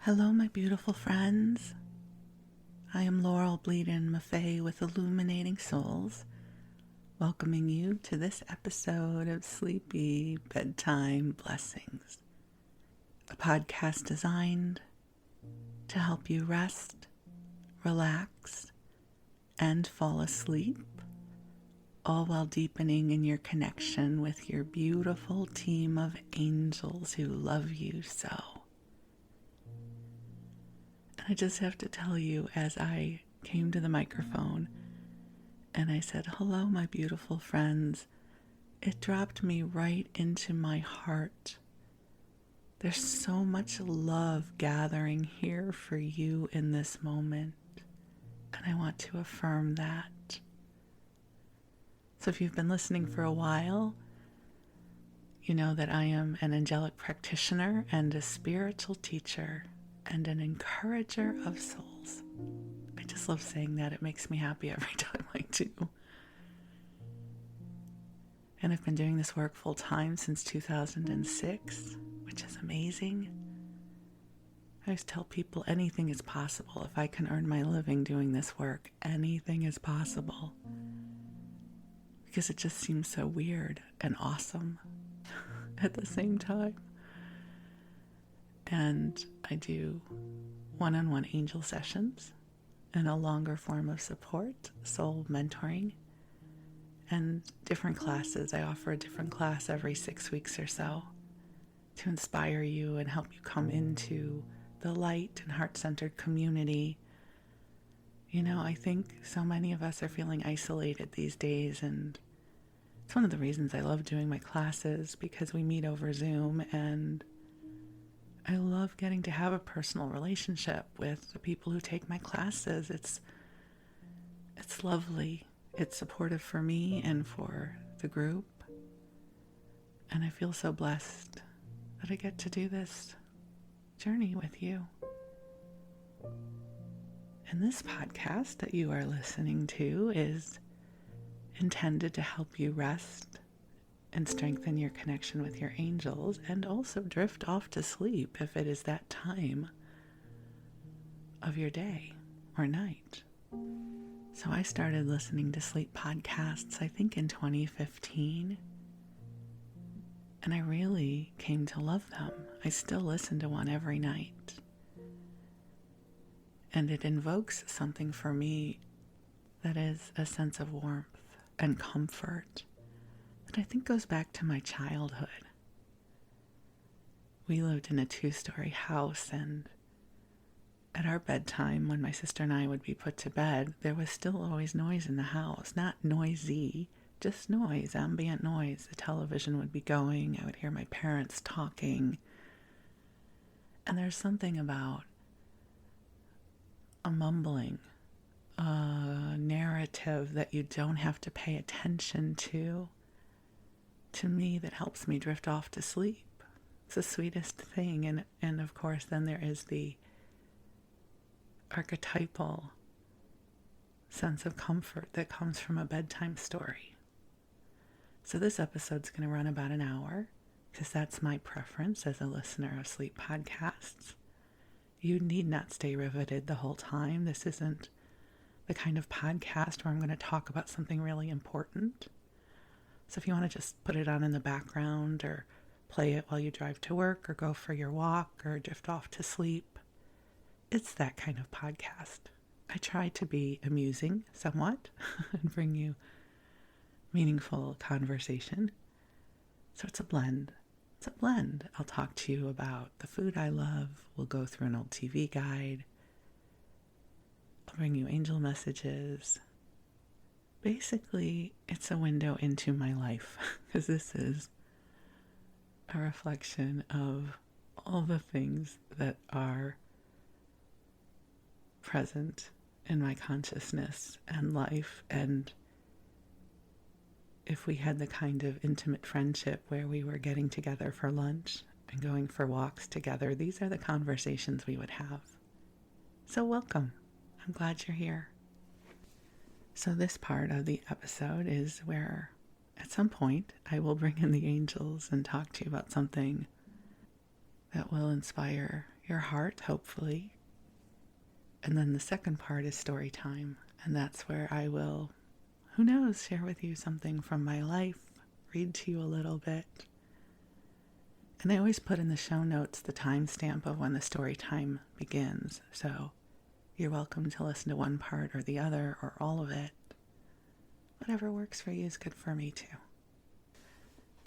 Hello, my beautiful friends. I am Laurel Bleadon-Maffei with Illuminating Souls, welcoming you to this episode of Sleepy Bedtime Blessings, a podcast designed to help you rest, relax, and fall asleep, all while deepening in your connection with your beautiful team of angels who love you so. I just have to tell you, as I came to the microphone and I said, hello, my beautiful friends, it dropped me right into my heart. There's so much love gathering here for you in this moment, and I want to affirm that. So if you've been listening for a while, you know that I am an angelic practitioner and a spiritual teacher and an encourager of souls. I just love saying that. It makes me happy every time I do. And I've been doing this work full time since 2006, which is amazing. I always tell people anything is possible. If I can earn my living doing this work, anything is possible. Because it just seems so weird and awesome at the same time. And I do one-on-one angel sessions and a longer form of support, soul mentoring, and different classes. I offer a different class every 6 weeks or so to inspire you and help you come into the light and heart-centered community. You know, I think so many of us are feeling isolated these days, and it's one of the reasons I love doing my classes, because we meet over Zoom, and I love getting to have a personal relationship with the people who take my classes. It's lovely. It's supportive for me and for the group. And I feel so blessed that I get to do this journey with you. And this podcast that you are listening to is intended to help you rest and strengthen your connection with your angels, and also drift off to sleep if it is that time of your day or night. So I started listening to sleep podcasts, I think in 2015, and I really came to love them. I still listen to one every night, and it invokes something for me that is a sense of warmth and comfort that I think goes back to my childhood. We lived in a 2-story house, and at our bedtime, when my sister and I would be put to bed, there was still always noise in the house. Not noisy, just noise, ambient noise. The television would be going. I would hear my parents talking. And there's something about a mumbling, a narrative that you don't have to pay attention to me, that helps me drift off to sleep. It's the sweetest thing. And of course, then there is the archetypal sense of comfort that comes from a bedtime story. So this episode's going to run about an hour, because that's my preference as a listener of sleep podcasts. You need not stay riveted the whole time. This isn't the kind of podcast where I'm going to talk about something really important. So if you want to just put it on in the background, or play it while you drive to work, or go for your walk, or drift off to sleep, it's that kind of podcast. I try to be amusing somewhat and bring you meaningful conversation. So it's a blend. I'll talk to you about the food I love. We'll go through an old TV guide. I'll bring you angel messages. Basically, it's a window into my life, because this is a reflection of all the things that are present in my consciousness and life. And if we had the kind of intimate friendship where we were getting together for lunch and going for walks together, these are the conversations we would have. So welcome. I'm glad you're here. So this part of the episode is where at some point I will bring in the angels and talk to you about something that will inspire your heart, hopefully. And then the second part is story time. And that's where I will, who knows, share with you something from my life, read to you a little bit. And I always put in the show notes the timestamp of when the story time begins. So you're welcome to listen to one part or the other or all of it. Whatever works for you is good for me too.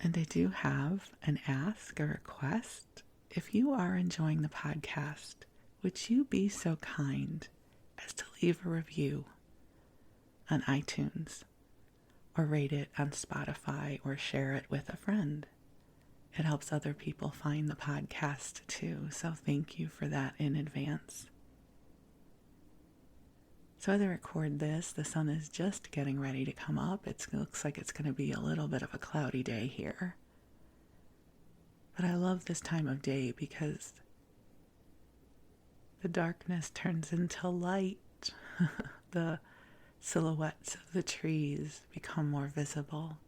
And I do have an ask, a request. If you are enjoying the podcast, would you be so kind as to leave a review on iTunes or rate it on Spotify or share it with a friend? It helps other people find the podcast too, so thank you for that in advance. So as I record this, the sun is just getting ready to come up. It looks like it's going to be a little bit of a cloudy day here. But I love this time of day because the darkness turns into light. The silhouettes of the trees become more visible.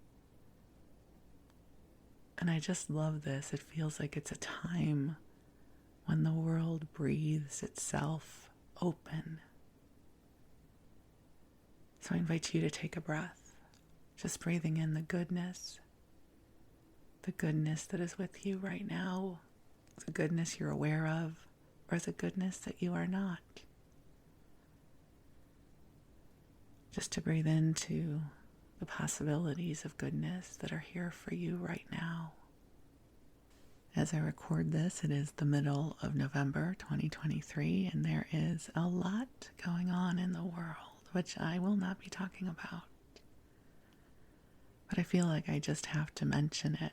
And I just love this. It feels like it's a time when the world breathes itself open. So I invite you to take a breath, just breathing in the goodness that is with you right now, the goodness you're aware of, or the goodness that you are not. Just to breathe into the possibilities of goodness that are here for you right now. As I record this, it is the middle of November 2023, and there is a lot going on in the world, which I will not be talking about. But I feel like I just have to mention it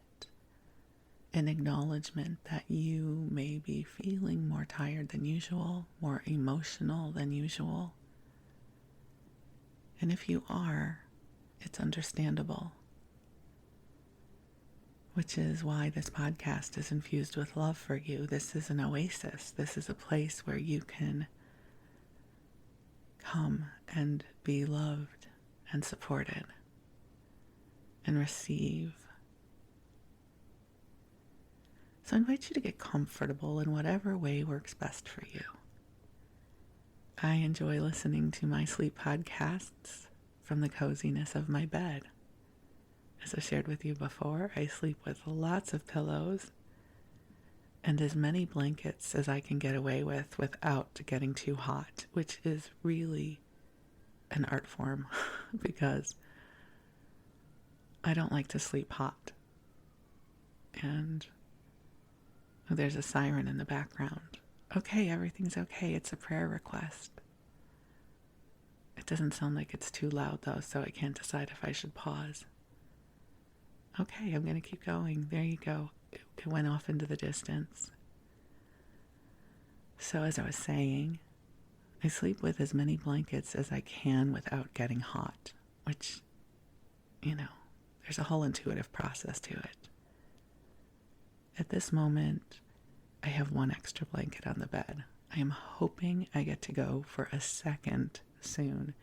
in acknowledgement that you may be feeling more tired than usual, more emotional than usual. And if you are, it's understandable. Which is why this podcast is infused with love for you. This is an oasis. This is a place where you can come and be loved and supported and receive. So I invite you to get comfortable in whatever way works best for you. I enjoy listening to my sleep podcasts from the coziness of my bed. As I shared with you before, I sleep with lots of pillows and as many blankets as I can get away with without getting too hot, which is really an art form because I don't like to sleep hot. And there's a siren in the background. Okay, everything's okay. It's a prayer request. It doesn't sound like it's too loud though, so I can't decide if I should pause. Okay, I'm going to keep going. There you go. It went off into the distance. So as I was saying, I sleep with as many blankets as I can without getting hot, which, there's a whole intuitive process to it. At this moment, I have one extra blanket on the bed. I am hoping I get to go for a second soon.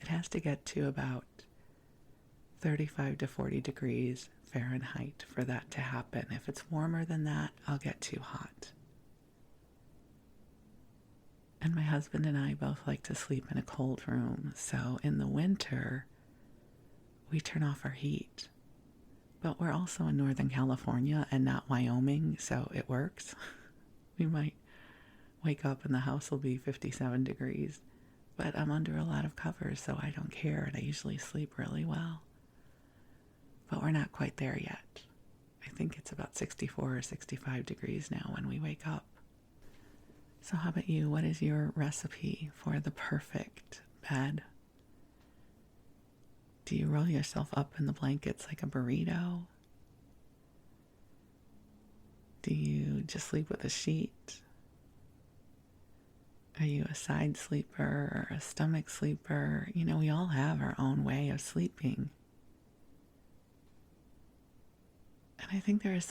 It has to get to about 35 to 40 degrees Fahrenheit for that to happen. If it's warmer than that, I'll get too hot. And my husband and I both like to sleep in a cold room. So in the winter, we turn off our heat. But we're also in Northern California and not Wyoming, so it works. We might wake up and the house will be 57 degrees. But I'm under a lot of covers, so I don't care, and I usually sleep really well. But we're not quite there yet. I think it's about 64 or 65 degrees now when we wake up. So how about you? What is your recipe for the perfect bed? Do you roll yourself up in the blankets like a burrito? Do you just sleep with a sheet? Are you a side sleeper or a stomach sleeper? We all have our own way of sleeping. And I think there's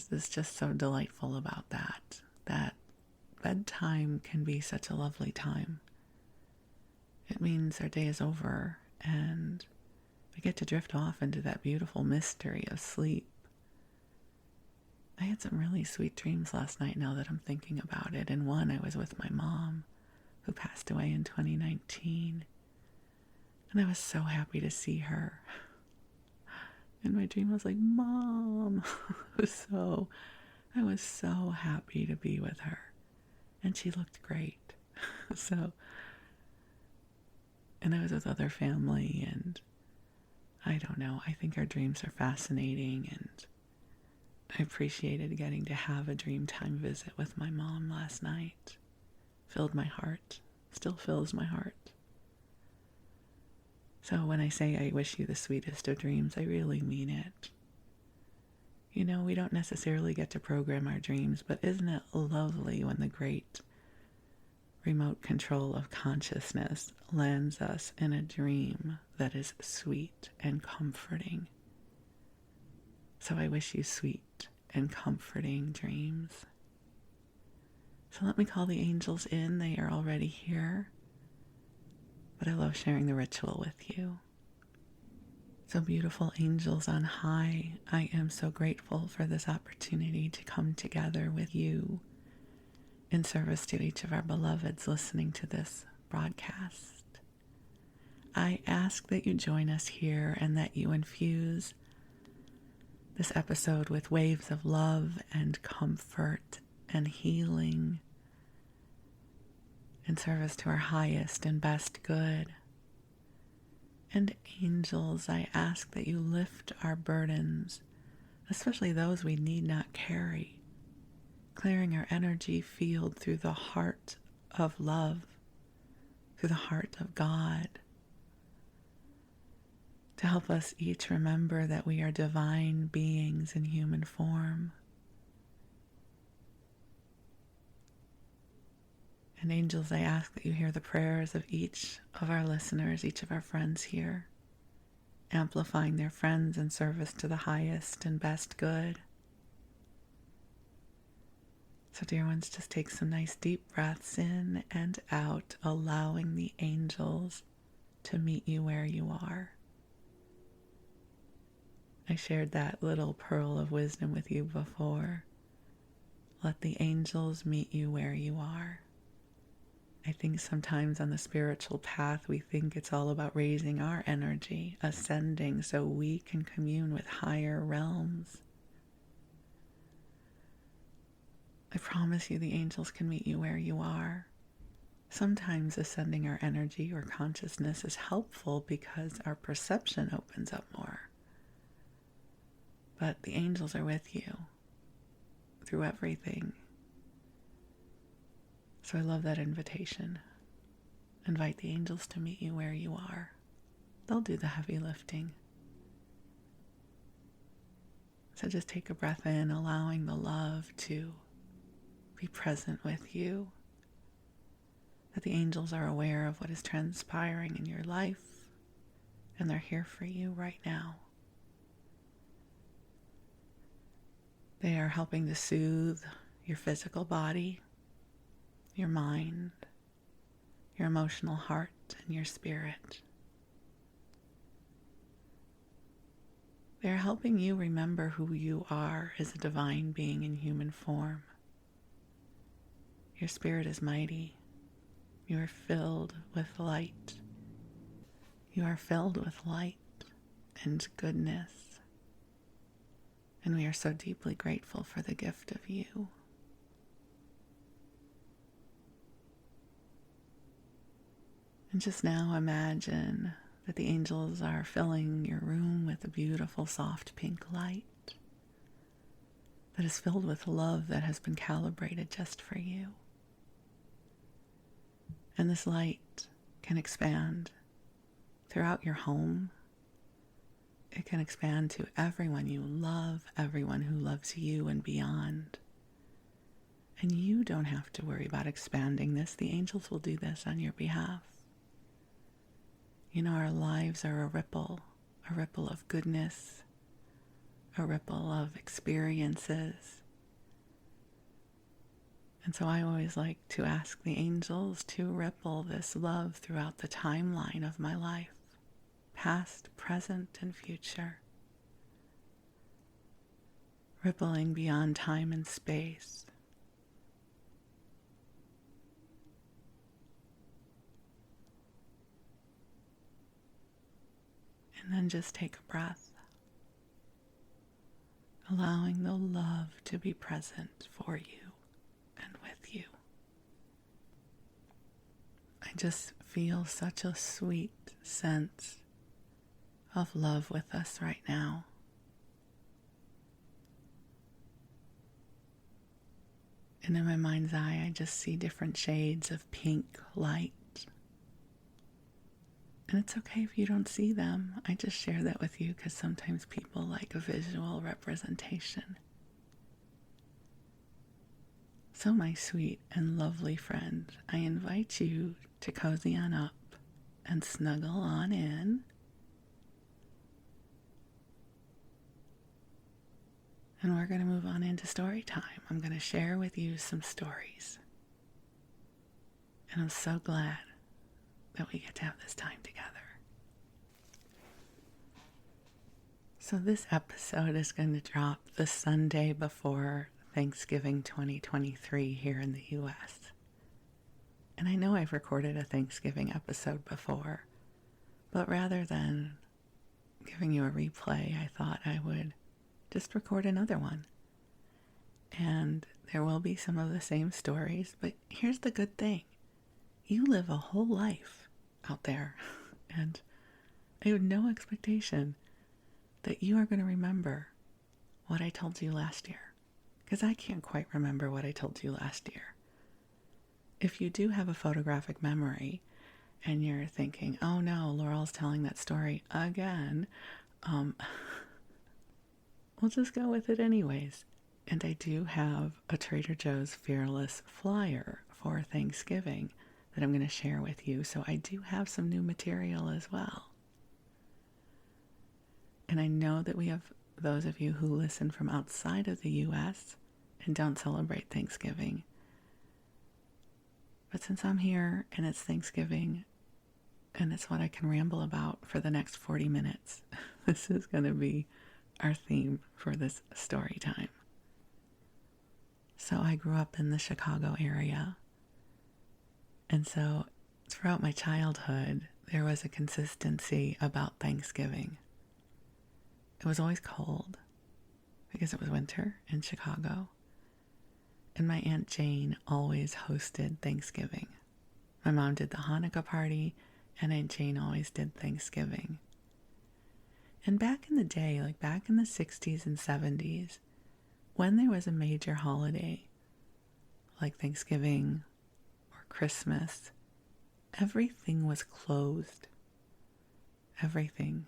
this just so delightful about that bedtime can be such a lovely time. It means our day is over and we get to drift off into that beautiful mystery of sleep. I had some really sweet dreams last night now that I'm thinking about it. In one, I was with my mom, who passed away in 2019. And I was so happy to see her. In my dream, I was like, Mom. I was so happy to be with her. And she looked great. And I was with other family, and I don't know, I think our dreams are fascinating, and I appreciated getting to have a Dreamtime visit with my mom last night. Filled my heart, still fills my heart. So when I say I wish you the sweetest of dreams, I really mean it. You know, we don't necessarily get to program our dreams, but isn't it lovely when the great remote control of consciousness lands us in a dream that is sweet and comforting? So I wish you sweet and comforting dreams. So let me call the angels in. They are already here. But I love sharing the ritual with you. So beautiful angels on high, I am so grateful for this opportunity to come together with you in service to each of our beloveds listening to this broadcast. I ask that you join us here and that you infuse this episode with waves of love and comfort and healing in service to our highest and best good. And angels, I ask that you lift our burdens, especially those we need not carry, clearing our energy field through the heart of love, through the heart of God, to help us each remember that we are divine beings in human form. And angels, I ask that you hear the prayers of each of our listeners, each of our friends here, amplifying their friends in service to the highest and best good. So dear ones, just take some nice deep breaths in and out, allowing the angels to meet you where you are. I shared that little pearl of wisdom with you before. Let the angels meet you where you are. I think sometimes on the spiritual path, we think it's all about raising our energy, ascending so we can commune with higher realms. I promise you the angels can meet you where you are. Sometimes ascending our energy or consciousness is helpful because our perception opens up more. But the angels are with you through everything. So I love that invitation. Invite the angels to meet you where you are. They'll do the heavy lifting. So just take a breath in, allowing the love to be present with you. That the angels are aware of what is transpiring in your life, and they're here for you right now. They are helping to soothe your physical body, your mind, your emotional heart, and your spirit. They are helping you remember who you are as a divine being in human form. Your spirit is mighty. You are filled with light. You are filled with light and goodness. And we are so deeply grateful for the gift of you. And just now imagine that the angels are filling your room with a beautiful soft pink light that is filled with love that has been calibrated just for you. And this light can expand throughout your home. It can expand to everyone you love, everyone who loves you and beyond. And you don't have to worry about expanding this. The angels will do this on your behalf. You know, our lives are a ripple of goodness, a ripple of experiences. And so I always like to ask the angels to ripple this love throughout the timeline of my life, past, present, and future. rippling beyond time and space. And then just take a breath, allowing the love to be present for you and with you. I just feel such a sweet sense of love with us right now. And in my mind's eye, I just see different shades of pink light. And it's okay if you don't see them. I just share that with you because sometimes people like a visual representation. So my sweet and lovely friend, I invite you to cozy on up and snuggle on in. And we're going to move on into story time. I'm going to share with you some stories. And I'm so glad that we get to have this time together. So this episode is going to drop the Sunday before Thanksgiving 2023 here in the U.S. And I know I've recorded a Thanksgiving episode before, but rather than giving you a replay, I thought I would just record another one. And there will be some of the same stories, but here's the good thing. You live a whole life out there, and I have no expectation that you are going to remember what I told you last year, because I can't quite remember what I told you last year. If you do have a photographic memory and you're thinking, oh no, Laurel's telling that story again, we'll just go with it anyways. And I do have a Trader Joe's Fearless flyer for Thanksgiving that I'm going to share with you. So I do have some new material as well. And I know that we have those of you who listen from outside of the U.S. and don't celebrate Thanksgiving. But since I'm here and it's Thanksgiving and it's what I can ramble about for the next 40 minutes, this is going to be our theme for this story time. So I grew up in the Chicago area. And so throughout my childhood, there was a consistency about Thanksgiving. It was always cold because it was winter in Chicago. And my Aunt Jane always hosted Thanksgiving. My mom did the Hanukkah party, and Aunt Jane always did Thanksgiving. And back in the day, like back in the 60s and 70s, when there was a major holiday, like Thanksgiving or Christmas, everything was closed. Everything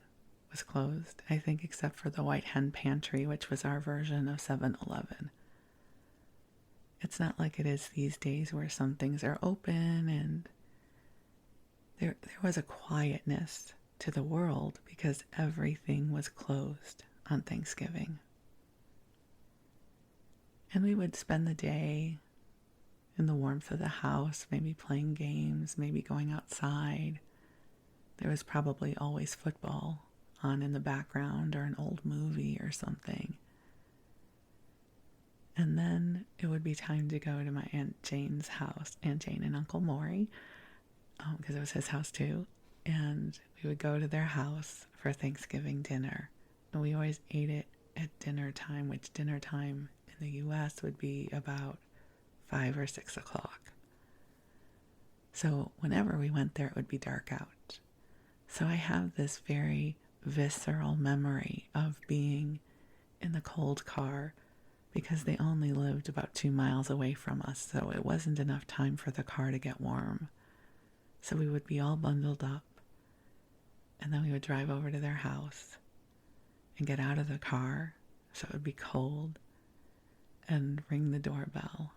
was closed, I think, except for the White Hen Pantry, which was our version of 7-Eleven. It's not like it is these days where some things are open, and there was a quietness to the world because everything was closed on Thanksgiving. And we would spend the day in the warmth of the house, maybe playing games, maybe going outside. There was probably always football on in the background or an old movie or something. And then it would be time to go to my Aunt Jane's house, Aunt Jane and Uncle Maury, because it was his house too. And we would go to their house for Thanksgiving dinner. And we always ate it at dinner time, which dinner time in the U.S. would be about 5 or 6 o'clock. So whenever we went there, it would be dark out. So I have this very visceral memory of being in the cold car because they only lived about 2 miles away from us, so it wasn't enough time for the car to get warm. So we would be all bundled up, and then we would drive over to their house and get out of the car, so it would be cold, and ring the doorbell.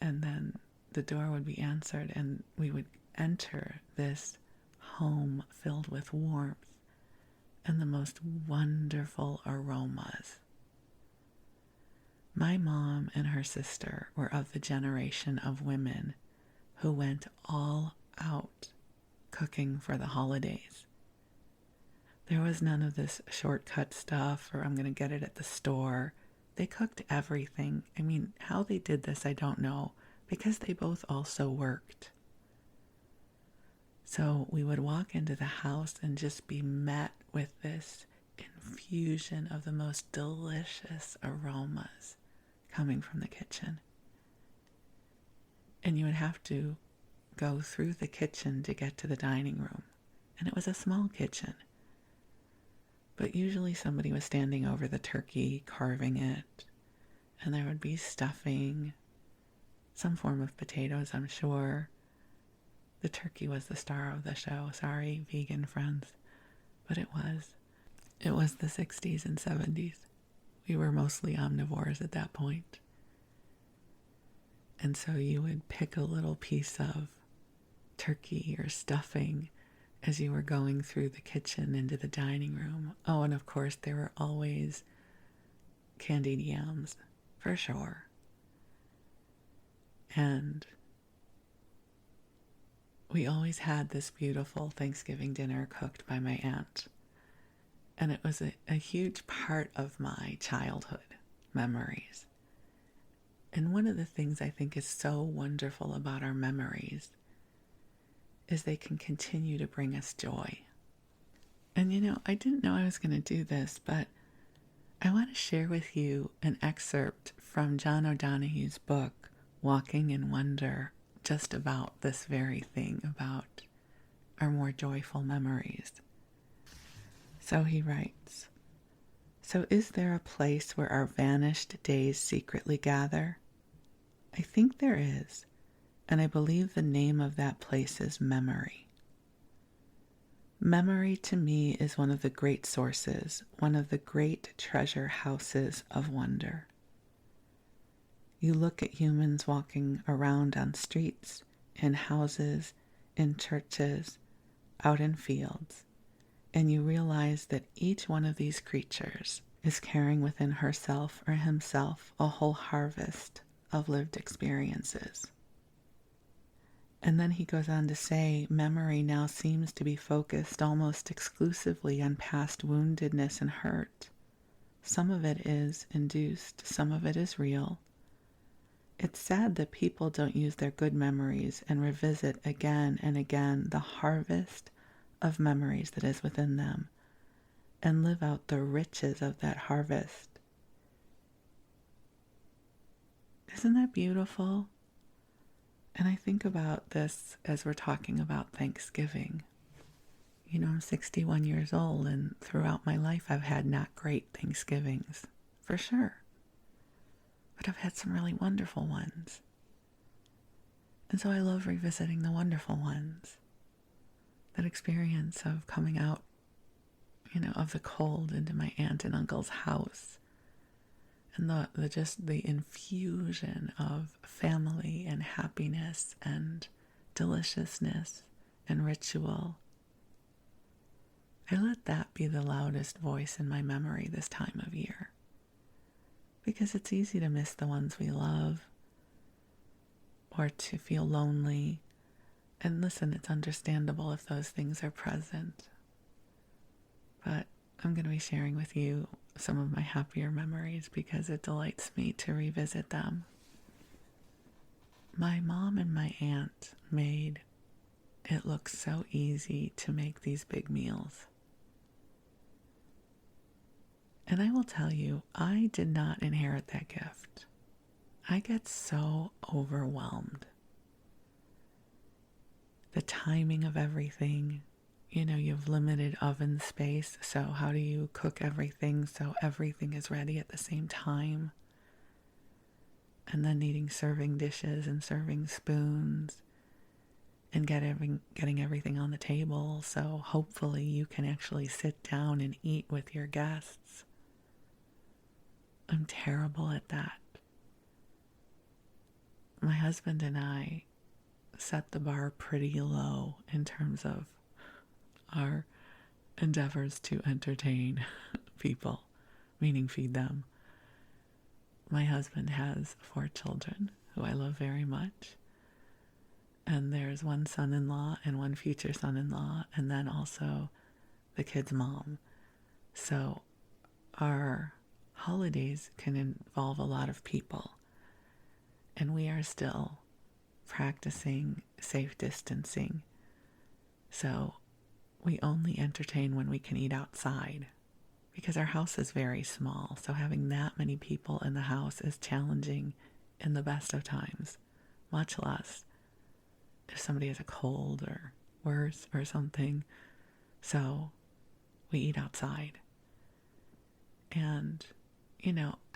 And then the door would be answered, and we would enter this home filled with warmth and the most wonderful aromas. My mom and her sister were of the generation of women who went all out cooking for the holidays. There was none of this shortcut stuff or I'm going to get it at the store. They cooked everything. I mean, how they did this, I don't know, because they both also worked. So we would walk into the house and just be met with this infusion of the most delicious aromas coming from the kitchen. And you would have to go through the kitchen to get to the dining room. And it was a small kitchen. But usually somebody was standing over the turkey, carving it. And there would be stuffing, some form of potatoes, I'm sure. The turkey was the star of the show. Sorry, vegan friends. But it was. It was the 60s and 70s. We were mostly omnivores at that point. And so you would pick a little piece of turkey or stuffing as you were going through the kitchen into the dining room. Oh, and of course there were always candied yams, for sure. And we always had this beautiful Thanksgiving dinner cooked by my aunt. And it was a huge part of my childhood memories. And one of the things I think is so wonderful about our memories is they can continue to bring us joy. And I didn't know I was going to do this, but I want to share with you an excerpt from John O'Donohue's book, Walking in Wonder, just about this very thing, about our more joyful memories. So he writes, "So is there a place where our vanished days secretly gather? I think there is, and I believe the name of that place is memory. Memory to me is one of the great sources, one of the great treasure houses of wonder. You look at humans walking around on streets, in houses, in churches, out in fields, and you realize that each one of these creatures is carrying within herself or himself a whole harvest of lived experiences." And then he goes on to say, memory now seems to be focused almost exclusively on past woundedness and hurt. Some of it is induced, some of it is real. It's sad that people don't use their good memories and revisit again and again the harvest of memories that is within them and live out the riches of that harvest. Isn't that beautiful? And I think about this as we're talking about Thanksgiving. I'm 61 years old, and throughout my life I've had not great Thanksgivings, for sure. But I've had some really wonderful ones. And so I love revisiting the wonderful ones. That experience of coming out, of the cold into my aunt and uncle's house. And the infusion of family and happiness and deliciousness and ritual. I let that be the loudest voice in my memory this time of year. Because it's easy to miss the ones we love or to feel lonely. And listen, it's understandable if those things are present. But I'm going to be sharing with you some of my happier memories because it delights me to revisit them. My mom and my aunt made it look so easy to make these big meals. And I will tell you, I did not inherit that gift. I get so overwhelmed. The timing of everything. You have limited oven space, so how do you cook everything so everything is ready at the same time? And then needing serving dishes and serving spoons and getting everything on the table so hopefully you can actually sit down and eat with your guests. I'm terrible at that. My husband and I set the bar pretty low in terms of our endeavors to entertain people, meaning feed them. My husband has 4 children who I love very much. And there's one son-in-law and one future son-in-law, and then also the kid's mom. So our holidays can involve a lot of people, and we are still practicing safe distancing. So we only entertain when we can eat outside because our house is very small. So having that many people in the house is challenging in the best of times, much less if somebody has a cold or worse or something. So we eat outside. And,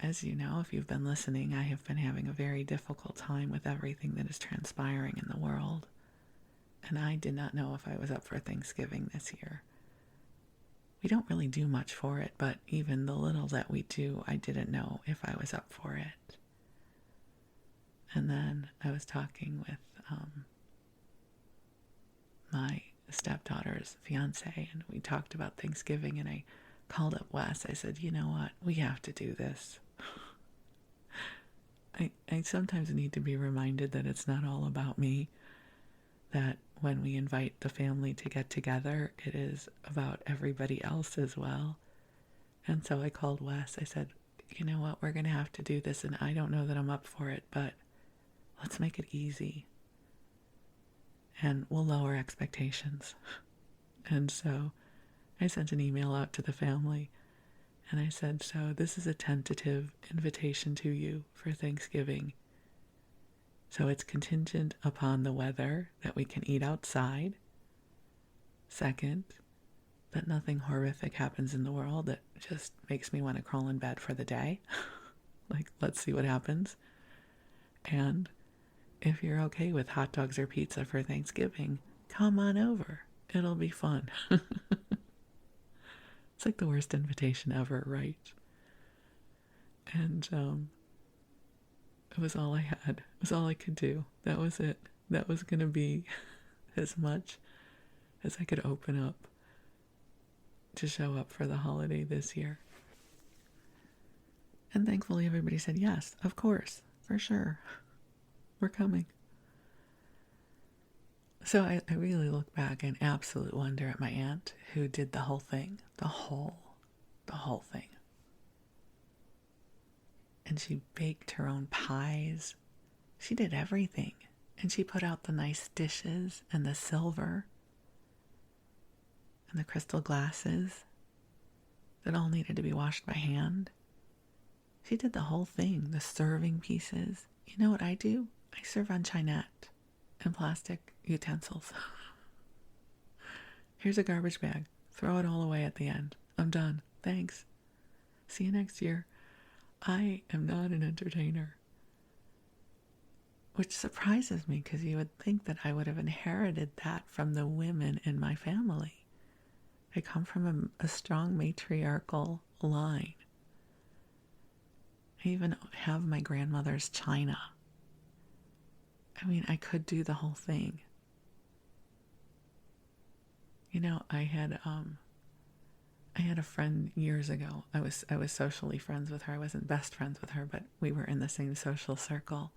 as you know, if you've been listening, I have been having a very difficult time with everything that is transpiring in the world. And I did not know if I was up for Thanksgiving this year. We don't really do much for it, but even the little that we do, I didn't know if I was up for it. And then I was talking with my stepdaughter's fiance, and we talked about Thanksgiving, and I called up Wes. I said, you know what? We have to do this. I sometimes need to be reminded that it's not all about me, that when we invite the family to get together, it is about everybody else as well. And so I called Wes. I said, you know what? We're going to have to do this, and I don't know that I'm up for it, but let's make it easy. And we'll lower expectations. And so I sent an email out to the family, and I said, so this is a tentative invitation to you for Thanksgiving. So it's contingent upon the weather, that we can eat outside. Second, that nothing horrific happens in the world that just makes me want to crawl in bed for the day. Like, let's see what happens. And if you're okay with hot dogs or pizza for Thanksgiving, come on over. It'll be fun. It's like the worst invitation ever, right? And it was all I had. It was all I could do. That was it. That was going to be as much as I could open up to show up for the holiday this year. And thankfully everybody said, yes, of course, for sure. We're coming. So I really look back in absolute wonder at my aunt who did the whole thing. The whole thing. And she baked her own pies. She did everything. And she put out the nice dishes and the silver and the crystal glasses that all needed to be washed by hand. She did the whole thing, the serving pieces. You know what I do? I serve on chinette and plastic utensils. Here's a garbage bag. Throw it all away at the end. I'm done. Thanks. See you next year. I am not an entertainer. Which surprises me because you would think that I would have inherited that from the women in my family. I come from a strong matriarchal line. I even have my grandmother's china. I mean, I could do the whole thing. You know, I had a friend years ago. I was socially friends with her. I wasn't best friends with her, but we were in the same social circle.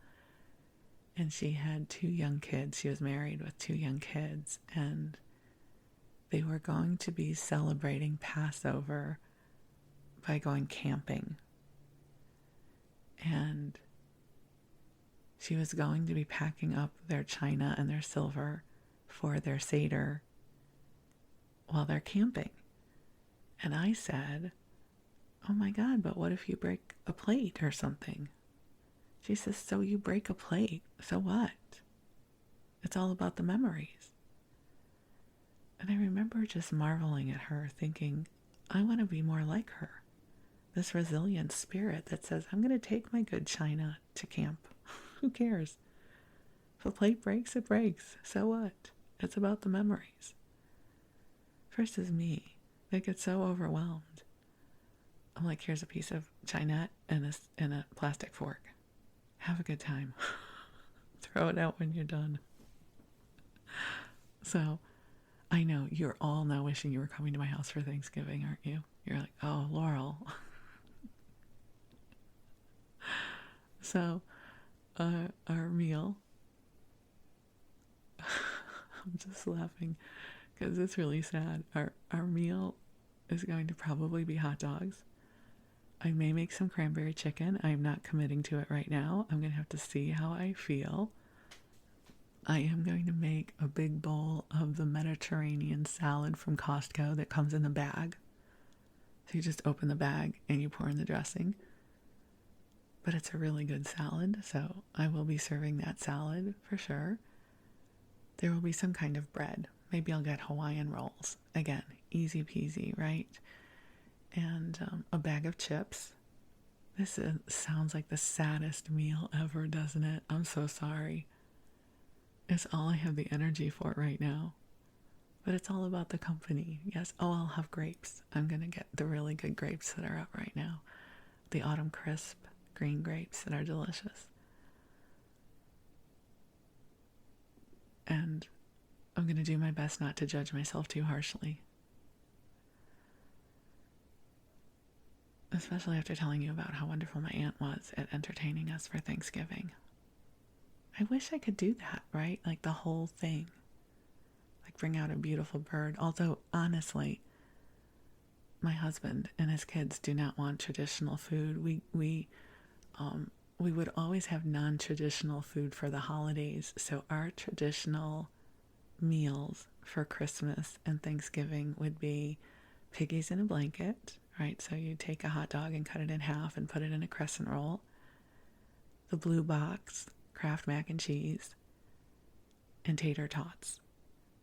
And she had 2 young kids. She was married with 2 young kids, and they were going to be celebrating Passover by going camping. And she was going to be packing up their china and their silver for their Seder while they're camping. And I said, oh my God, but what if you break a plate or something? She says, so you break a plate, so what? It's all about the memories. And I remember just marveling at her, thinking, I want to be more like her. This resilient spirit that says, I'm going to take my good china to camp. Who cares? If a plate breaks, it breaks. So what? It's about the memories. Versus me, that gets so overwhelmed. I'm like, here's a piece of chinette and a plastic fork. Have a good time. Throw it out when you're done. So, I know you're all now wishing you were coming to my house for Thanksgiving, aren't you? You're like, oh, Laurel. So, our meal, I'm just laughing because it's really sad. Our meal is going to probably be hot dogs I may make some cranberry chicken. I'm not committing to it right now. I'm going to have to see how I feel. I am going to make a big bowl of the Mediterranean salad from Costco that comes in the bag. So you just open the bag and you pour in the dressing. But it's a really good salad, so I will be serving that salad for sure. There will be some kind of bread. Maybe I'll get Hawaiian rolls. Again, easy peasy, right? And a bag of chips. This sounds like the saddest meal ever, doesn't it? I'm so sorry. It's all I have the energy for right now. But it's all about the company. Yes, I'll have grapes. I'm going to get the really good grapes that are up right now. The autumn crisp green grapes that are delicious. And I'm going to do my best not to judge myself too harshly. Especially after telling you about how wonderful my aunt was at entertaining us for Thanksgiving. I wish I could do that, right? Like the whole thing. Like bring out a beautiful bird. Although, honestly, my husband and his kids do not want traditional food. We would always have non-traditional food for the holidays. So our traditional meals for Christmas and Thanksgiving would be piggies in a blanket, right? So you take a hot dog and cut it in half and put it in a crescent roll. The blue box, Kraft mac and cheese, and tater tots.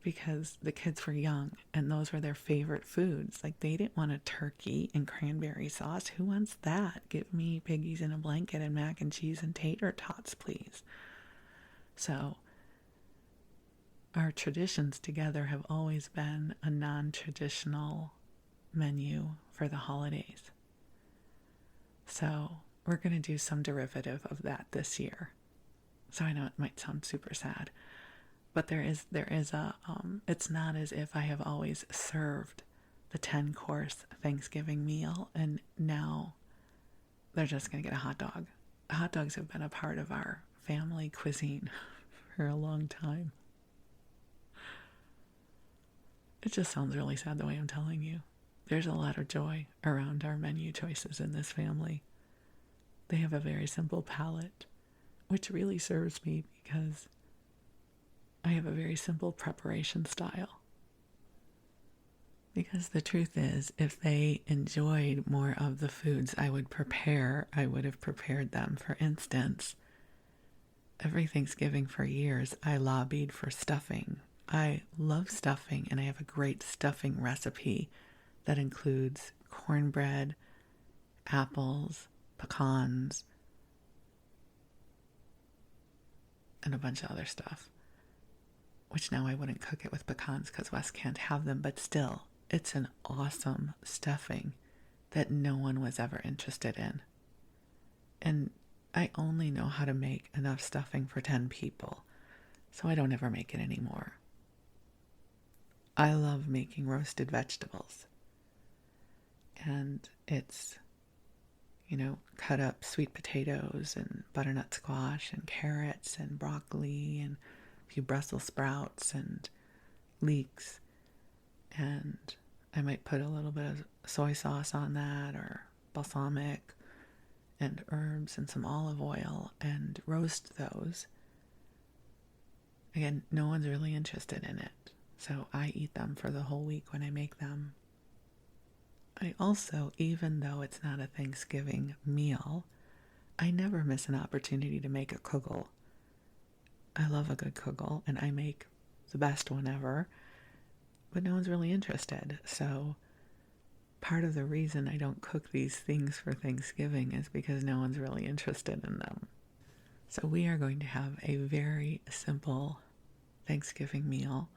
Because the kids were young and those were their favorite foods. Like they didn't want a turkey and cranberry sauce. Who wants that? Give me piggies in a blanket and mac and cheese and tater tots, please. So our traditions together have always been a non-traditional menu for the holidays. So we're going to do some derivative of that this year. So I know it might sound super sad. But there is it's not as if I have always served the 10-course Thanksgiving meal and now they're just going to get a hot dog. Hot dogs have been a part of our family cuisine for a long time. It just sounds really sad the way I'm telling you. There's a lot of joy around our menu choices in this family. They have a very simple palate, which really serves me because I have a very simple preparation style. Because the truth is, if they enjoyed more of the foods I would prepare, I would have prepared them. For instance, every Thanksgiving for years, I lobbied for stuffing. I love stuffing, and I have a great stuffing recipe that includes cornbread, apples, pecans, and a bunch of other stuff. Which now I wouldn't cook it with pecans because Wes can't have them, but still, it's an awesome stuffing that no one was ever interested in. And I only know how to make enough stuffing for 10 people, so I don't ever make it anymore. I love making roasted vegetables. And it's, cut up sweet potatoes and butternut squash and carrots and broccoli and a few Brussels sprouts and leeks. And I might put a little bit of soy sauce on that or balsamic and herbs and some olive oil and roast those. Again, no one's really interested in it, so I eat them for the whole week when I make them. I also, even though it's not a Thanksgiving meal, I never miss an opportunity to make a kugel. I love a good kugel, and I make the best one ever, but no one's really interested. So part of the reason I don't cook these things for Thanksgiving is because no one's really interested in them. So we are going to have a very simple Thanksgiving meal,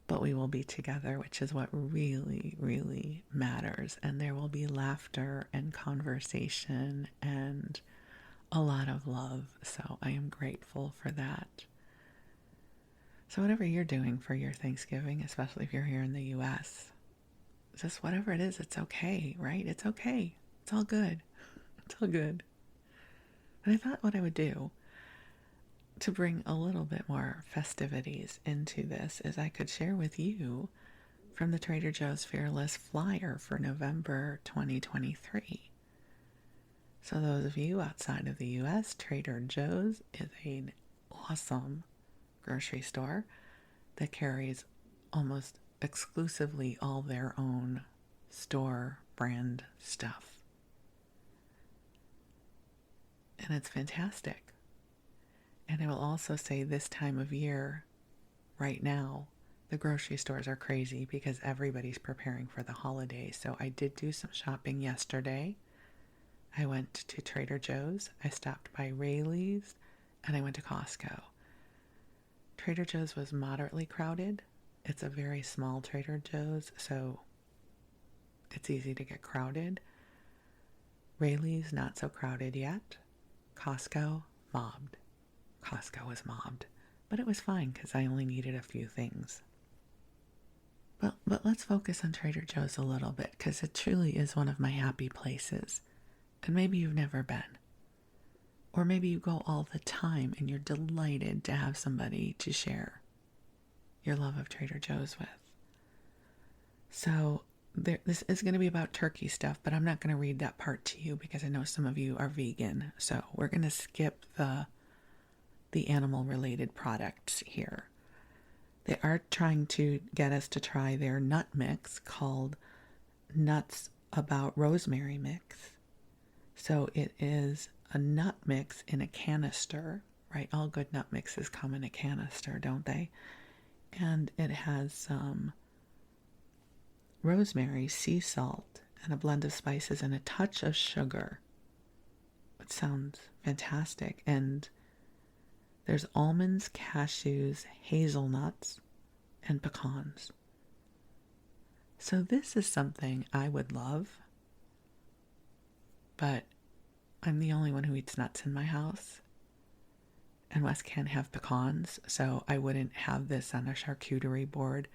but we will be together, which is what really, really matters. And there will be laughter and conversation and a lot of love. So I am grateful for that. So whatever you're doing for your Thanksgiving, especially if you're here in the U.S., just whatever it is, it's okay, right? It's okay. It's all good. It's all good. And I thought what I would do to bring a little bit more festivities into this is I could share with you from the Trader Joe's Fearless flyer for November 2023. So those of you outside of the US, Trader Joe's is an awesome grocery store that carries almost exclusively all their own store brand stuff. And it's fantastic. And I will also say this time of year, right now, the grocery stores are crazy because everybody's preparing for the holidays. So I did do some shopping yesterday. I went to Trader Joe's, I stopped by Rayleigh's, and I went to Costco. Trader Joe's was moderately crowded. It's a very small Trader Joe's, so it's easy to get crowded. Rayleigh's not so crowded yet. Costco, mobbed. Costco was mobbed, but it was fine because I only needed a few things. But let's focus on Trader Joe's a little bit because it truly is one of my happy places. And maybe you've never been. Or maybe you go all the time and you're delighted to have somebody to share your love of Trader Joe's with. So this is going to be about turkey stuff, but I'm not going to read that part to you because I know some of you are vegan. So we're going to skip the animal related products here. They are trying to get us to try their nut mix called Nuts About Rosemary Mix. So it is a nut mix in a canister, right? All good nut mixes come in a canister, don't they? And it has some rosemary, sea salt, and a blend of spices and a touch of sugar. It sounds fantastic. And there's almonds, cashews, hazelnuts, and pecans. So this is something I would love, but I'm the only one who eats nuts in my house. And Wes can't have pecans, so I wouldn't have this on a charcuterie board,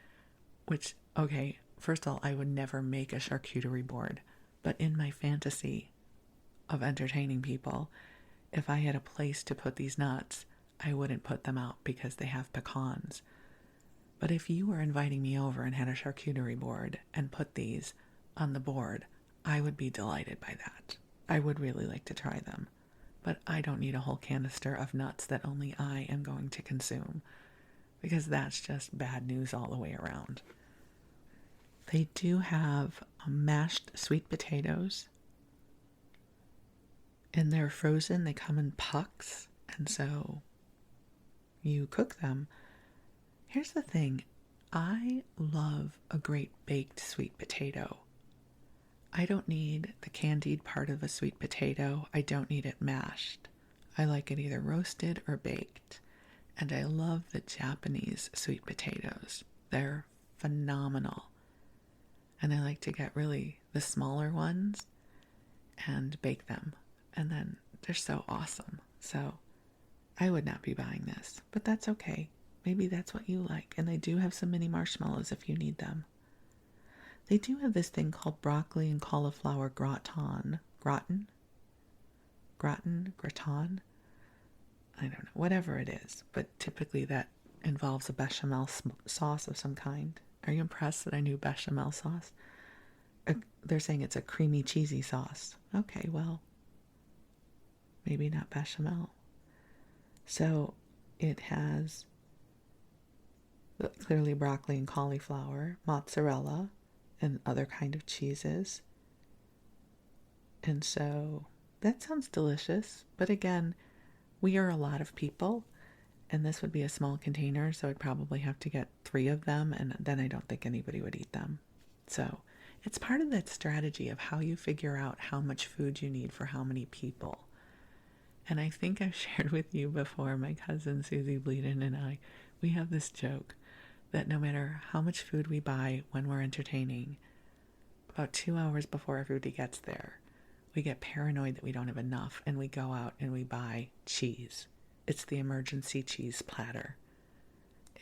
which, okay, first of all, I would never make a charcuterie board, but in my fantasy of entertaining people, if I had a place to put these nuts, I wouldn't put them out because they have pecans. But if you were inviting me over and had a charcuterie board and put these on the board, I would be delighted by that. I would really like to try them. But I don't need a whole canister of nuts that only I am going to consume, because that's just bad news all the way around. They do have mashed sweet potatoes, and they're frozen. They come in pucks, and so you cook them. Here's the thing. I love a great baked sweet potato. I don't need the candied part of a sweet potato. I don't need it mashed. I like it either roasted or baked. And I love the Japanese sweet potatoes. They're phenomenal. And I like to get really the smaller ones and bake them. And then they're so awesome. So I would not be buying this, but that's okay. Maybe that's what you like. And they do have some mini marshmallows if you need them. They do have this thing called broccoli and cauliflower gratin. Gratin? I don't know, whatever it is. But typically that involves a bechamel sauce of some kind. Are you impressed that I knew bechamel sauce? They're saying it's a creamy, cheesy sauce. Okay, well, maybe not bechamel. So it has clearly broccoli and cauliflower, mozzarella, and other kind of cheeses. And so that sounds delicious. But again, we are a lot of people, and this would be a small container, so I'd probably have to get 3 of them, and then I don't think anybody would eat them. So it's part of that strategy of how you figure out how much food you need for how many people. And I think I've shared with you before, my cousin Susie Bleadon and I, we have this joke that no matter how much food we buy when we're entertaining, about 2 hours before everybody gets there, we get paranoid that we don't have enough, and we go out and we buy cheese. It's the emergency cheese platter.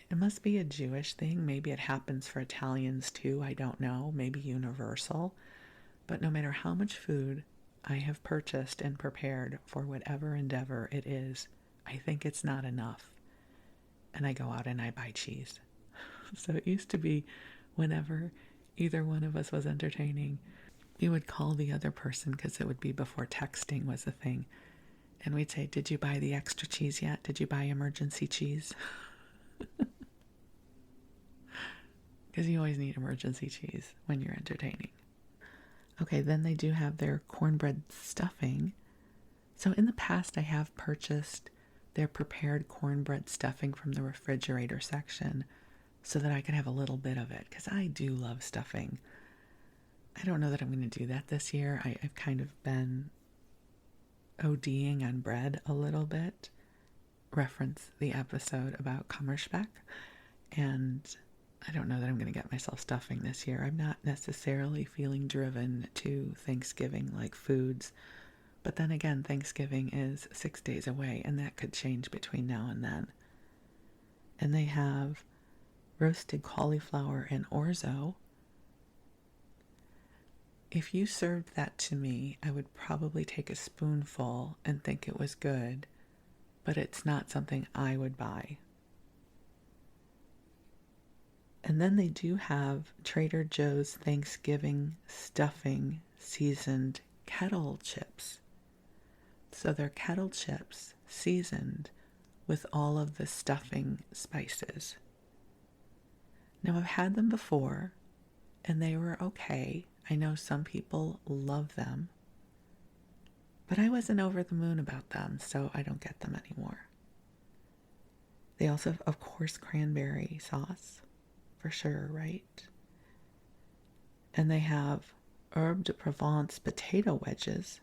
It must be a Jewish thing. Maybe it happens for Italians too. I don't know. Maybe universal. But no matter how much food I have purchased and prepared for whatever endeavor it is, I think it's not enough. And I go out and I buy cheese. So it used to be whenever either one of us was entertaining, we would call the other person because it would be before texting was a thing. And we'd say, did you buy the extra cheese yet? Did you buy emergency cheese? Because you always need emergency cheese when you're entertaining. Okay, then they do have their cornbread stuffing. So in the past, I have purchased their prepared cornbread stuffing from the refrigerator section so that I could have a little bit of it, because I do love stuffing. I don't know that I'm going to do that this year. I've kind of been ODing on bread a little bit. Reference the episode about Kammerspeck. And I don't know that I'm going to get myself stuffing this year. I'm not necessarily feeling driven to Thanksgiving like foods. But then again, Thanksgiving is 6 days away, and that could change between now and then. And they have roasted cauliflower and orzo. If you served that to me, I would probably take a spoonful and think it was good, but it's not something I would buy. And then they do have Trader Joe's Thanksgiving stuffing seasoned kettle chips. So they're kettle chips seasoned with all of the stuffing spices. Now, I've had them before, and they were okay. I know some people love them, but I wasn't over the moon about them, so I don't get them anymore. They also have, of course, cranberry sauce, for sure, right? And they have herbe de Provence potato wedges,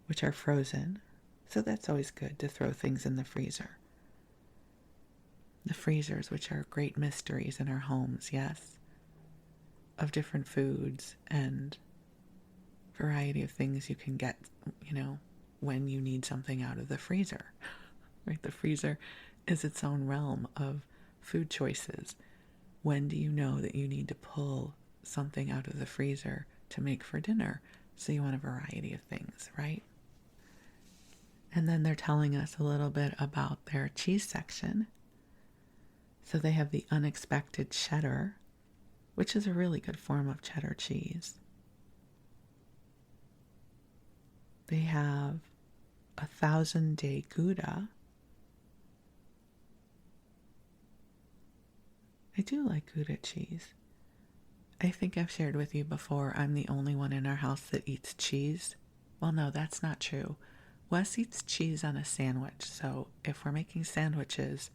which are frozen, so that's always good to throw things in the freezer. The freezers, which are great mysteries in our homes, yes, of different foods and variety of things you can get, when you need something out of the freezer, right? The freezer is its own realm of food choices. When do you know that you need to pull something out of the freezer to make for dinner? So you want a variety of things, right? And then they're telling us a little bit about their cheese section. So they have the unexpected cheddar, which is a really good form of cheddar cheese. They have 1,000-day Gouda. I do like Gouda cheese. I think I've shared with you before, I'm the only one in our house that eats cheese. Well, no, that's not true. Wes eats cheese on a sandwich, so if we're making sandwiches,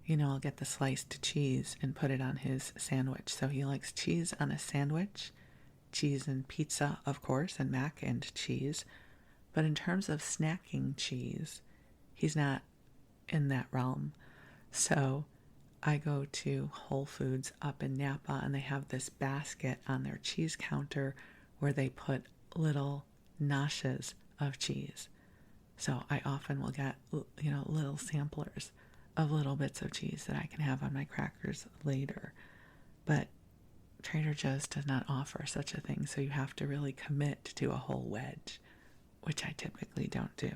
I'll get the sliced cheese and put it on his sandwich. So he likes cheese on a sandwich, cheese and pizza, of course, and mac and cheese. But in terms of snacking cheese, he's not in that realm. So I go to Whole Foods up in Napa, and they have this basket on their cheese counter where they put little noshes of cheese. So I often will get, little samplers of little bits of cheese that I can have on my crackers later. But Trader Joe's does not offer such a thing, so you have to really commit to a whole wedge, which I typically don't do.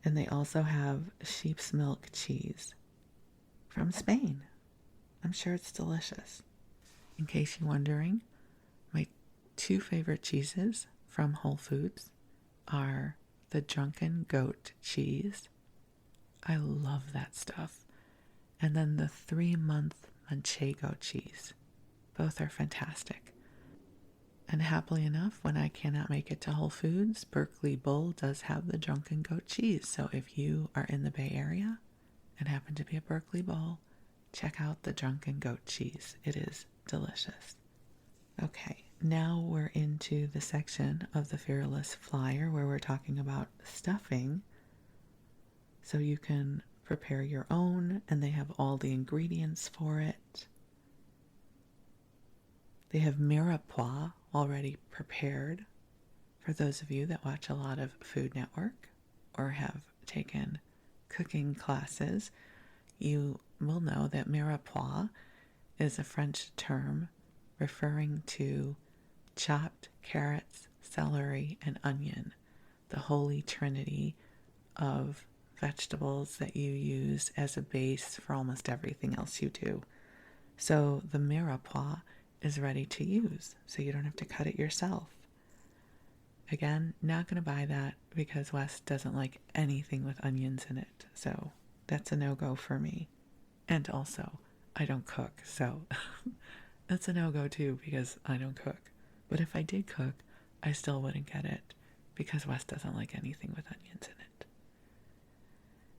And they also have sheep's milk cheese from Spain. I'm sure it's delicious. In case you're wondering, my two favorite cheeses from Whole Foods are the Drunken Goat cheese. I love that stuff. And then the 3-month Manchego cheese. Both are fantastic. And happily enough, when I cannot make it to Whole Foods, Berkeley Bull does have the Drunken Goat cheese. So if you are in the Bay Area and happen to be at Berkeley Bull, check out the Drunken Goat cheese. It is delicious. Okay, now we're into the section of the Fearless Flyer where we're talking about stuffing. So you can prepare your own, and they have all the ingredients for it. They have mirepoix already prepared for those of you that watch a lot of Food Network or have taken cooking classes. You will know that mirepoix is a French term referring to chopped carrots, celery, and onion, the holy trinity of vegetables that you use as a base for almost everything else you do. So the mirepoix is ready to use, so you don't have to cut it yourself. Again, not going to buy that because Wes doesn't like anything with onions in it, so that's a no-go for me. And also, I don't cook, so that's a no-go too because I don't cook. But if I did cook, I still wouldn't get it because Wes doesn't like anything with onions in it.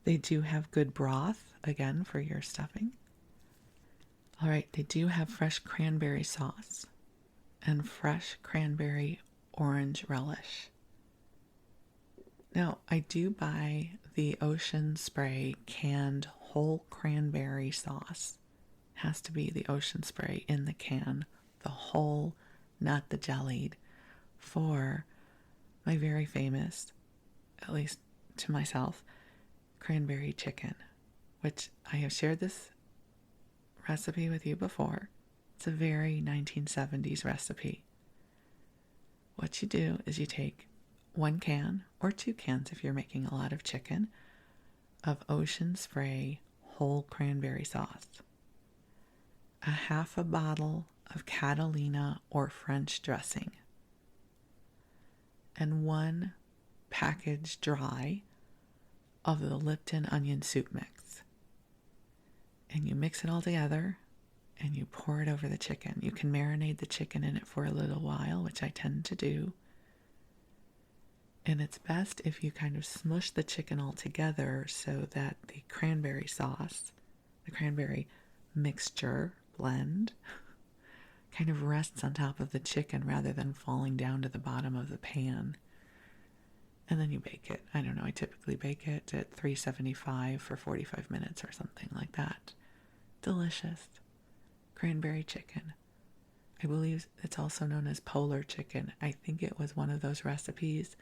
They do have good broth, again, for your stuffing. All right, they do have fresh cranberry sauce and fresh cranberry orange relish. Now, I do buy the Ocean Spray canned whole cranberry sauce. It has to be the Ocean Spray in the can, the whole, not the jellied, for my very famous, at least to myself, cranberry chicken, which I have shared this recipe with you before. It's a very 1970s recipe. What you do is you take 1 can or 2 cans if you're making a lot of chicken of Ocean Spray whole cranberry sauce, a half a bottle of Catalina or French dressing, and 1 package dry of the Lipton onion soup mix. And you mix it all together and you pour it over the chicken. You can marinate the chicken in it for a little while, which I tend to do. And it's best if you kind of smush the chicken all together so that the cranberry sauce, the cranberry mixture blend, kind of rests on top of the chicken rather than falling down to the bottom of the pan. And then you bake it. I don't know, I typically bake it at 375 for 45 minutes or something like that. Delicious. Cranberry chicken. I believe it's also known as polar chicken. I think it was one of those recipes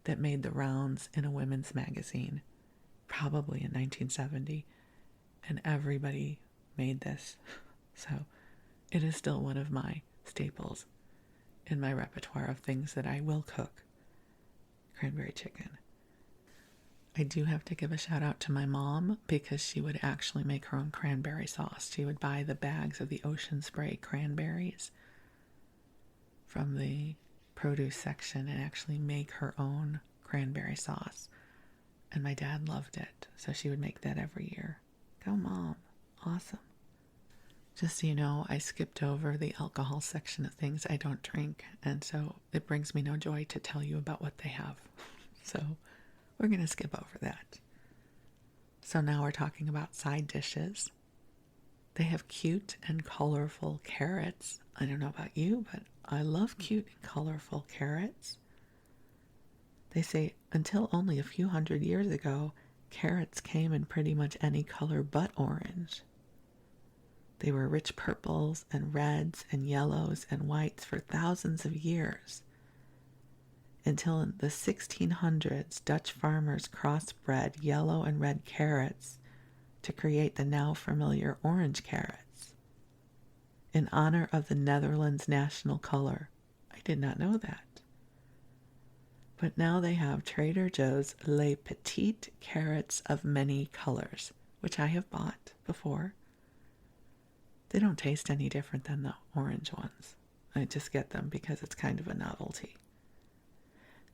that made the rounds in a women's magazine, probably in 1970. And everybody made this. So it is still one of my staples in my repertoire of things that I will cook. Cranberry chicken. I do have to give a shout out to my mom because she would actually make her own cranberry sauce. She would buy the bags of the Ocean Spray cranberries from the produce section and actually make her own cranberry sauce. And my dad loved it, so she would make that every year. Go, Mom. Awesome. Just so you know, I skipped over the alcohol section of things I don't drink, and so it brings me no joy to tell you about what they have. So we're going to skip over that. So now we're talking about side dishes. They have cute and colorful carrots. I don't know about you, but I love cute and colorful carrots. They say until only a few hundred years ago, carrots came in pretty much any color but orange. They were rich purples and reds and yellows and whites for thousands of years. Until in the 1600s, Dutch farmers crossbred yellow and red carrots to create the now familiar orange carrots, in honor of the Netherlands' national color. I did not know that. But now they have Trader Joe's Les Petites Carrots of many colors, which I have bought before. They don't taste any different than the orange ones. I just get them because it's kind of a novelty.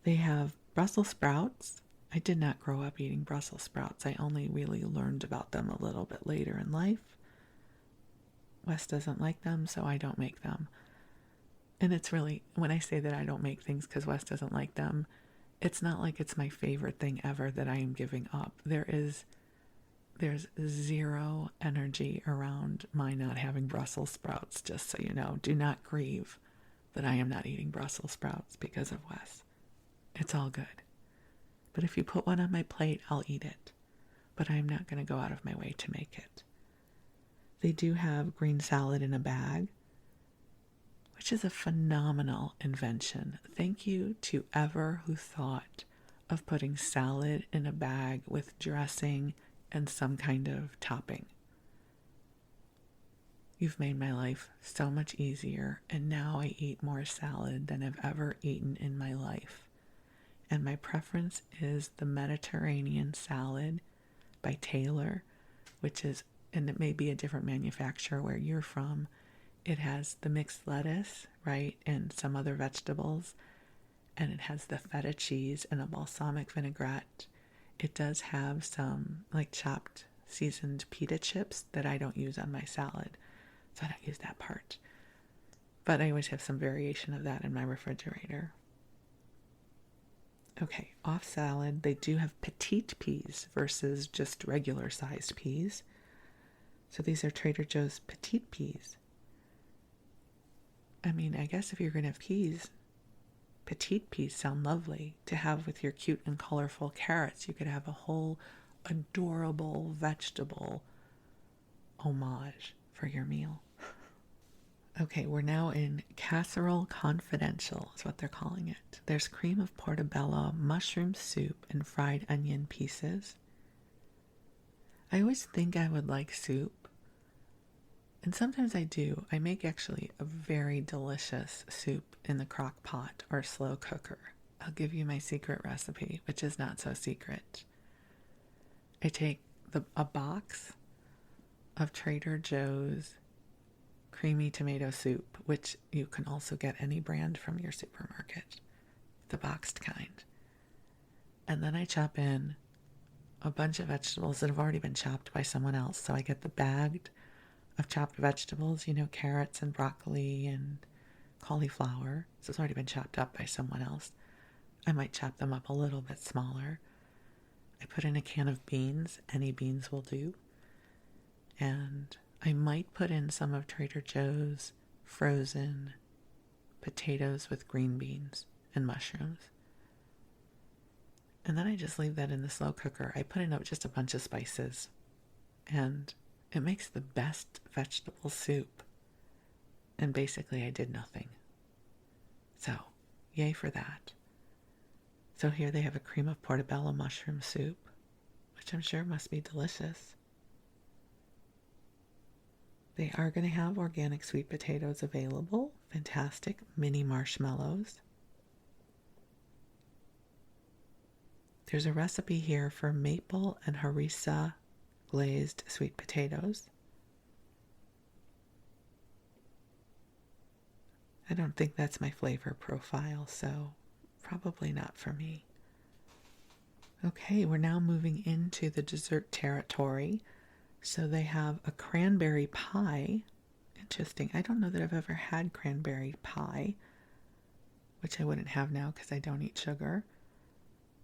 They have Brussels sprouts. I did not grow up eating Brussels sprouts. I only really learned about them a little bit later in life. Wes doesn't like them, so I don't make them. And it's really, when I say that I don't make things because Wes doesn't like them, it's not like it's my favorite thing ever that I am giving up. There's zero energy around my not having Brussels sprouts, just so you know. Do not grieve that I am not eating Brussels sprouts because of Wes. It's all good. But if you put one on my plate, I'll eat it. But I'm not going to go out of my way to make it. They do have green salad in a bag, which is a phenomenal invention. Thank you to ever who thought of putting salad in a bag with dressing and some kind of topping. You've made my life so much easier, and now I eat more salad than I've ever eaten in my life. And my preference is the Mediterranean salad by Taylor, which is, and it may be a different manufacturer where you're from. It has the mixed lettuce, right, and some other vegetables, and it has the feta cheese and a balsamic vinaigrette. It does have some like chopped seasoned pita chips that I don't use on my salad, so I don't use that part. But I always have some variation of that in my refrigerator. Okay, off salad, they do have petite peas versus just regular sized peas. So these are Trader Joe's petite peas. I mean, I guess if you're going to have peas, petite peas sound lovely to have with your cute and colorful carrots. You could have a whole adorable vegetable homage for your meal. Okay, we're now in Casserole Confidential, is what they're calling it. There's cream of portobello, mushroom soup, and fried onion pieces. I always think I would like soup, and sometimes I do. I make actually a very delicious soup in the crock pot or slow cooker. I'll give you my secret recipe, which is not so secret. I take a box of Trader Joe's creamy tomato soup, which you can also get any brand from your supermarket, the boxed kind. And then I chop in a bunch of vegetables that have already been chopped by someone else. So I get the bagged of chopped vegetables, carrots and broccoli and cauliflower. So it's already been chopped up by someone else. I might chop them up a little bit smaller. I put in a can of beans. Any beans will do. And I might put in some of Trader Joe's frozen potatoes with green beans and mushrooms. And then I just leave that in the slow cooker. I put in just a bunch of spices. And it makes the best vegetable soup. And basically I did nothing. So, yay for that. So here they have a cream of portobello mushroom soup, which I'm sure must be delicious. They are going to have organic sweet potatoes available. Fantastic mini marshmallows. There's a recipe here for maple and harissa glazed sweet potatoes. I don't think that's my flavor profile, so probably not for me. Okay, we're now moving into the dessert territory. So they have a cranberry pie. Interesting. I don't know that I've ever had cranberry pie, which I wouldn't have now because I don't eat sugar.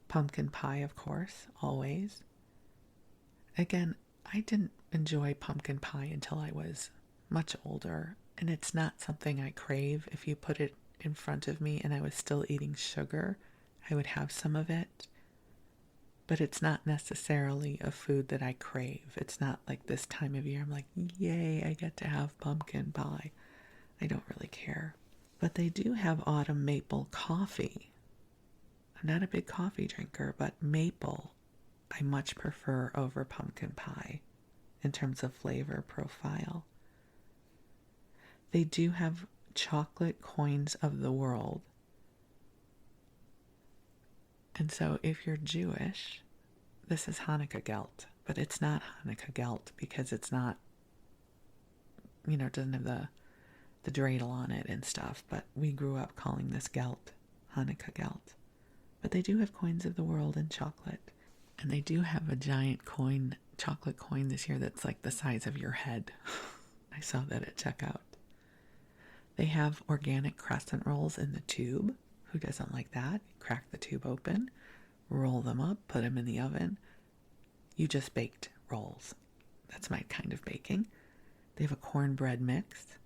Pumpkin pie, of course, always. Again, I didn't enjoy pumpkin pie until I was much older, and it's not something I crave. If you put it in front of me and I was still eating sugar, I would have some of it. But it's not necessarily a food that I crave. It's not like this time of year I'm like, yay, I get to have pumpkin pie. I don't really care. But they do have autumn maple coffee. I'm not a big coffee drinker, but maple I much prefer over pumpkin pie in terms of flavor profile. They do have chocolate coins of the world. And so if you're Jewish, this is Hanukkah gelt, but it's not Hanukkah gelt because it's not, it doesn't have the dreidel on it and stuff, but we grew up calling this gelt Hanukkah gelt. But they do have coins of the world in chocolate. And they do have a giant chocolate coin this year that's like the size of your head. I saw that at checkout. They have organic crescent rolls in the tube. Who doesn't like that? Crack the tube open, roll them up, put them in the oven. You just baked rolls. That's my kind of baking. They have a cornbread mix.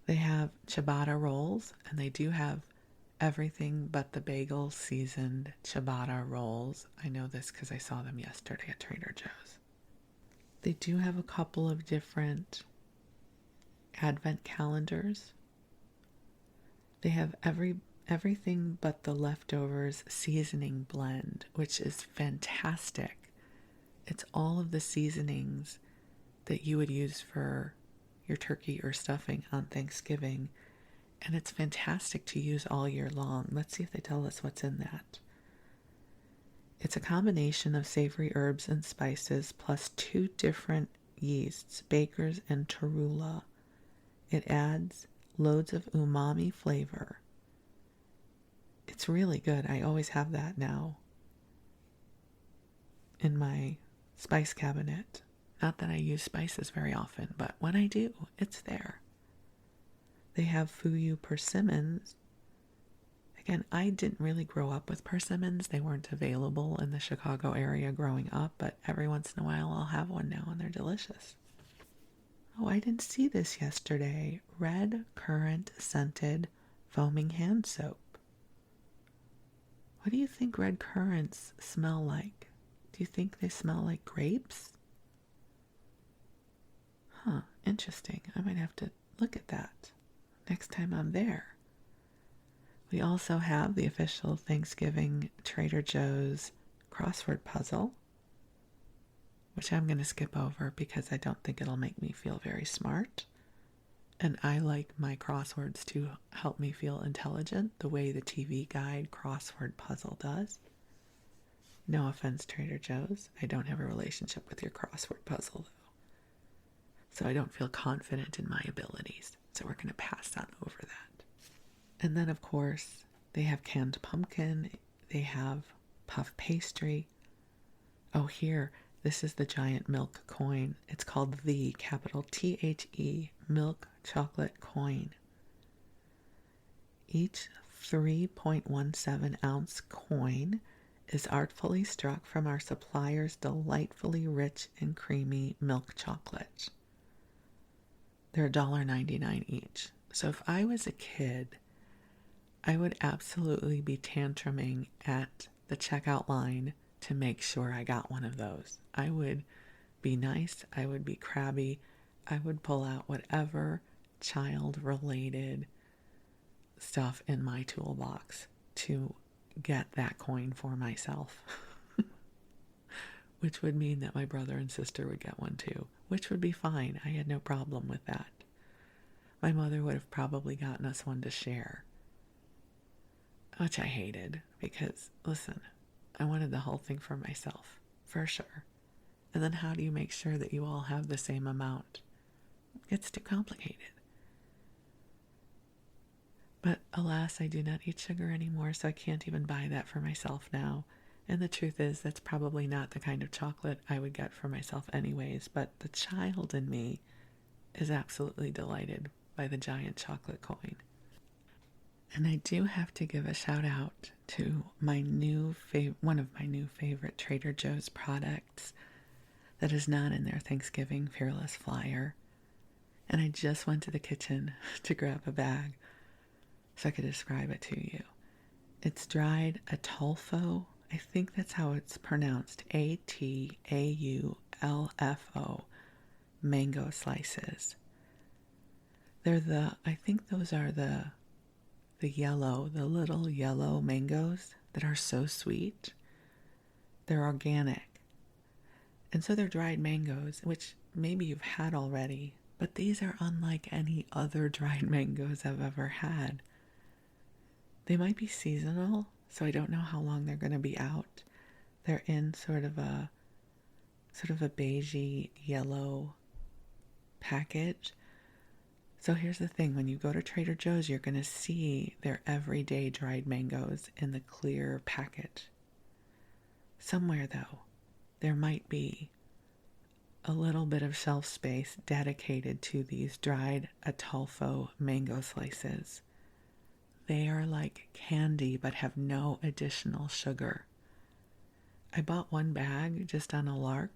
They have ciabatta rolls, and they do have everything but the bagel seasoned ciabatta rolls. I know this because I saw them yesterday at Trader Joe's. They do have a couple of different advent calendars. They have everything but the leftovers seasoning blend, which is fantastic. It's all of the seasonings that you would use for your turkey or stuffing on Thanksgiving, and it's fantastic to use all year long. Let's see if they tell us what's in that. It's a combination of savory herbs and spices plus 2 different yeasts, Baker's and Torula. It adds loads of umami flavor. It's really good. I always have that now in my spice cabinet. Not that I use spices very often, but when I do, it's there. They have Fuyu persimmons. Again, I didn't really grow up with persimmons. They weren't available in the Chicago area growing up, but every once in a while I'll have one now and they're delicious. Oh, I didn't see this yesterday. Red currant scented foaming hand soap. What do you think red currants smell like? Do you think they smell like grapes? Huh, interesting. I might have to look at that next time I'm there. We also have the official Thanksgiving Trader Joe's crossword puzzle, which I'm going to skip over because I don't think it'll make me feel very smart. And I like my crosswords to help me feel intelligent, the way the TV guide crossword puzzle does. No offense, Trader Joe's. I don't have a relationship with your crossword puzzle, though. So I don't feel confident in my abilities. So we're going to pass on over that. And then, of course, they have canned pumpkin. They have puff pastry. Oh, here, this is the giant milk coin. It's called the capital THE milk chocolate coin. Each 3.17 ounce coin is artfully struck from our supplier's delightfully rich and creamy milk chocolate. They're $1.99 each. So if I was a kid, I would absolutely be tantruming at the checkout line to make sure I got one of those. I would be nice. I would be crabby. I would pull out whatever child-related stuff in my toolbox to get that coin for myself. Which would mean that my brother and sister would get one too, which would be fine. I had no problem with that. My mother would have probably gotten us one to share, which I hated because, listen, I wanted the whole thing for myself, for sure. And then how do you make sure that you all have the same amount? It's too complicated. But alas, I do not eat sugar anymore, so I can't even buy that for myself now. And the truth is, that's probably not the kind of chocolate I would get for myself anyways, but the child in me is absolutely delighted by the giant chocolate coin. And I do have to give a shout out to my one of my new favorite Trader Joe's products that is not in their Thanksgiving Fearless flyer. And I just went to the kitchen to grab a bag so I could describe it to you. It's dried Ataulfo. I think that's how it's pronounced. Ataulfo mango slices. I think those are the little yellow mangoes that are so sweet. They're organic. And so they're dried mangoes, which maybe you've had already, but these are unlike any other dried mangoes I've ever had. They might be seasonal, so I don't know how long they're going to be out. They're in sort of a beigey yellow package. So here's the thing, when you go to Trader Joe's, you're going to see their everyday dried mangoes in the clear package. Somewhere, though, there might be a little bit of shelf space dedicated to these dried Ataulfo mango slices. They are like candy, but have no additional sugar. I bought one bag just on a lark,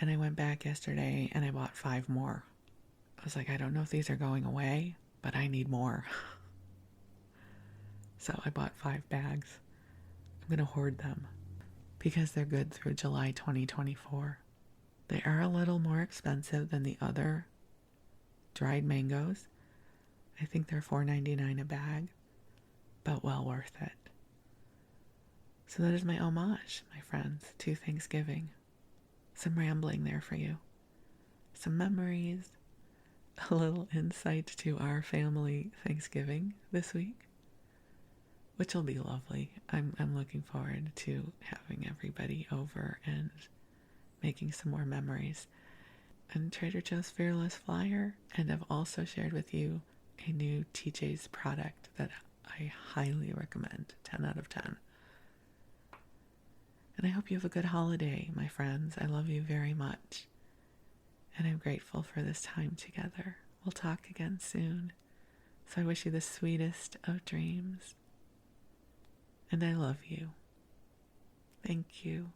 and I went back yesterday and I bought 5 more. I was like, I don't know if these are going away, but I need more. So I bought 5 bags. I'm going to hoard them because they're good through July 2024. They are a little more expensive than the other dried mangoes. I think they're $4.99 a bag, but well worth it. So that is my homage, my friends, to Thanksgiving. Some rambling there for you. Some memories. A little insight to our family Thanksgiving this week, which will be lovely. I'm looking forward to having everybody over and making some more memories. and Trader Joe's Fearless Flyer, and I've also shared with you a new TJ's product that I highly recommend, 10 out of 10. And I hope you have a good holiday, my friends. I love you very much. And I'm grateful for this time together. We'll talk again soon. So I wish you the sweetest of dreams. And I love you. Thank you.